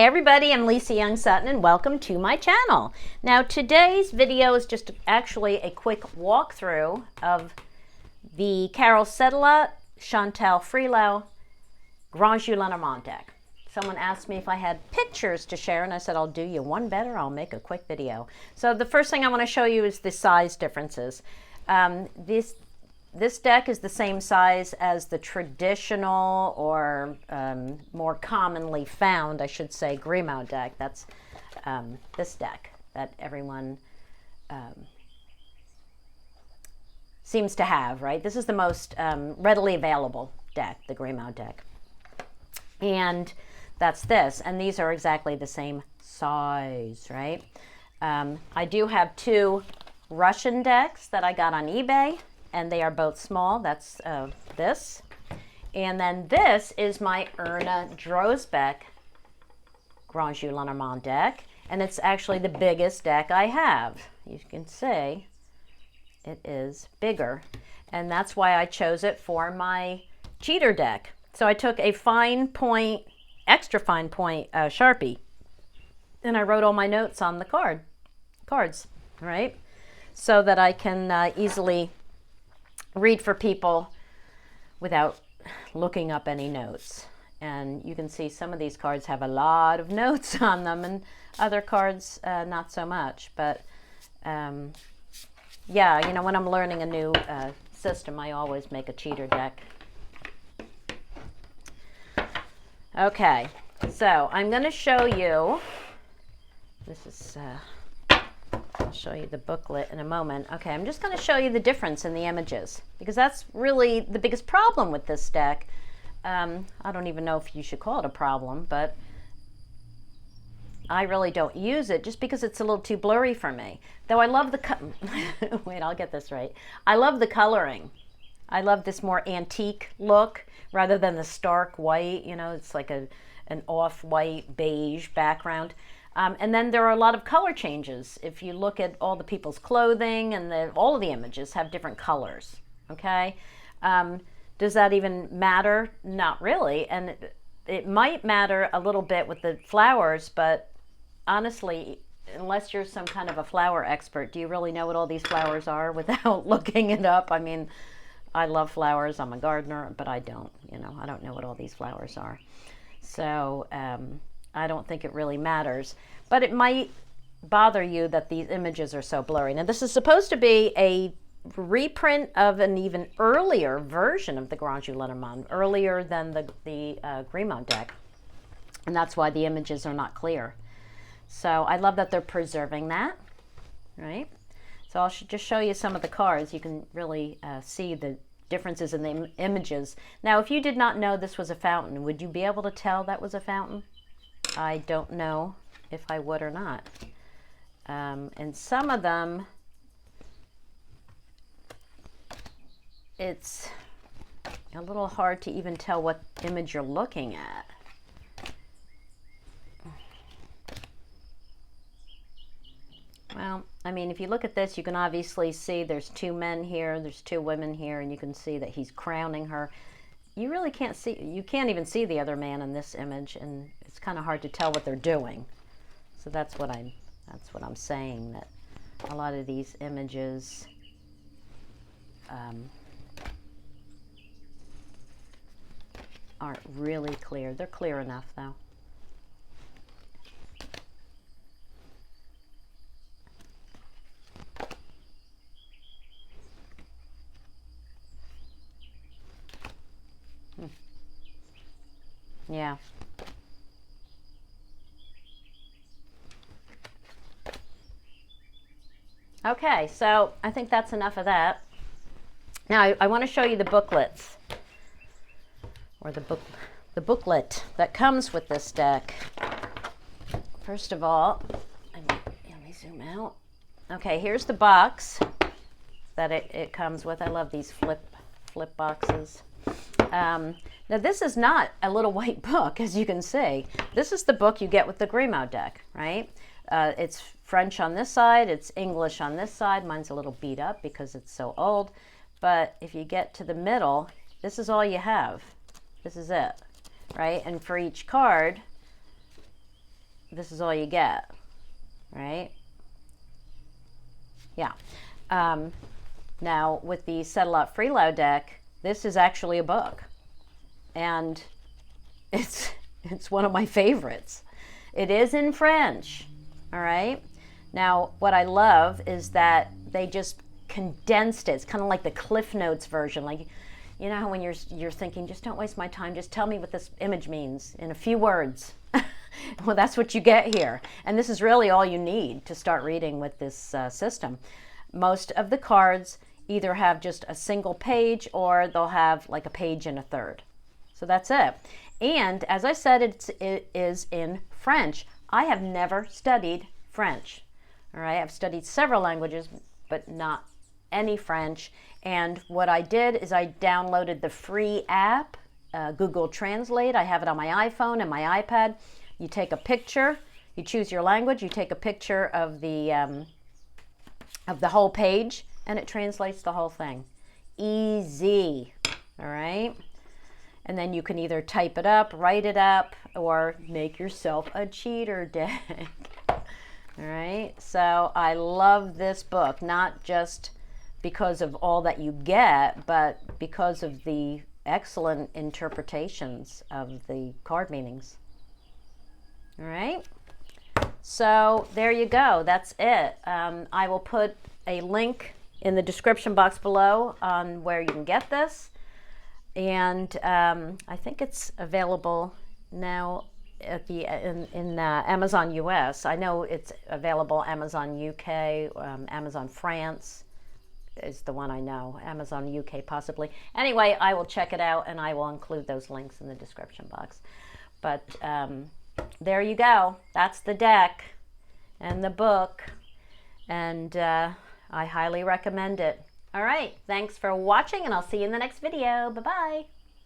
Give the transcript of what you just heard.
Hey everybody, I'm Lisa Young Sutton and welcome to my channel. Now today's video is just actually a quick walkthrough of the Carol Sedela, Chantal Freelau, Grand Jeu Lenormand deck. Someone asked me if I had pictures to share and I said I'll do you one better, I'll make a quick video. So the first thing I want to show you is the size differences. This deck is the same size as the traditional or more commonly found, I should say, Grimo deck. That's this deck that everyone seems to have, right? This is the most readily available deck, the Grimo deck. And that's this. And these are exactly the same size, right? I do have two Russian decks that I got on eBay, and they are both small. That's this. And then this is my Erna Drozbeck Grand Jeu Lenormand deck, and it's actually the biggest deck I have. You can see it is bigger, and that's why I chose it for my cheater deck. So I took a fine point, extra fine point Sharpie, and I wrote all my notes on the cards, right? So that I can easily read for people without looking up any notes. And you can see some of these cards have a lot of notes on them, and other cards not so much. But yeah, you know, when I'm learning a new system, I always make a cheater deck. Okay, so I'm going to show you, this is I'll show you the booklet in a moment. Okay, I'm just going to show you the difference in the images, because that's really the biggest problem with this deck. I don't even know if you should call it a problem, but I really don't use it just because it's a little too blurry for me. Though I love the wait, I'll get this right. I love the coloring. I love this more antique look rather than the stark white. You know, it's like an off-white beige background. And then there are a lot of color changes. If you look at all the people's clothing, and all of the images have different colors, okay? Does that even matter? Not really. And it might matter a little bit with the flowers, but honestly, unless you're some kind of a flower expert, do you really know what all these flowers are without looking it up? I mean, I love flowers. I'm a gardener, but I don't, you know, I don't know what all these flowers are. So, I don't think it really matters, but it might bother you that these images are so blurry. Now, this is supposed to be a reprint of an even earlier version of the Grand Jeu Lenormand, earlier than the Grimo deck, and that's why the images are not clear. So I love that they're preserving that, right? So I'll just show you some of the cards. You can really see the differences in the images. Now, if you did not know this was a fountain, would you be able to tell that was a fountain? I don't know if I would or not. And some of them, it's a little hard to even tell what image you're looking at. Well, I mean, if you look at this, you can obviously see there's two men here, there's two women here, and you can see that he's crowning her. You really can't see, you can't even see the other man in this image, and it's kind of hard to tell what they're doing. So that's what I'm saying, that a lot of these images aren't really clear. They're clear enough though. Yeah. Okay, so I think that's enough of that. Now I want to show you the booklets, or the booklet that comes with this deck. First of all, let me zoom out. Okay, here's the box that it comes with. I love these flip boxes. Now this is not a little white book, as you can see. This is the book you get with the Grimo deck, right? It's French on this side, it's English on this side. Mine's a little beat up because it's so old. But if you get to the middle, this is all you have. This is it, right? And for each card, this is all you get, right? Yeah. Now, with the Set-A-Lot Freeload deck, this is actually a book. And it's one of my favorites. It is in French, all right? Now, what I love is that they just condensed it. It's kind of like the Cliff Notes version. Like, you know how when you're thinking, just don't waste my time, just tell me what this image means in a few words. Well, that's what you get here. And this is really all you need to start reading with this system. Most of the cards either have just a single page or they'll have like a page and a third. So that's it. And as I said, it is in French. I have never studied French. All right, I've studied several languages, but not any French. And what I did is I downloaded the free app, Google Translate. I have it on my iPhone and my iPad. You take a picture, you choose your language, you take a picture of the whole page, and it translates the whole thing. Easy, all right? And then you can either type it up, write it up, or make yourself a cheater deck. All right, so I love this book, not just because of all that you get, but because of the excellent interpretations of the card meanings. All right, so there you go. That's it. I will put a link in the description box below on where you can get this. And I think it's available now at the in Amazon US. I know it's available Amazon UK, Amazon France is the one I know. Amazon UK possibly. Anyway, I will check it out and I will include those links in the description box. But there you go. That's the deck and the book, and I highly recommend it. All right, thanks for watching, and I'll see you in the next video. Bye-bye.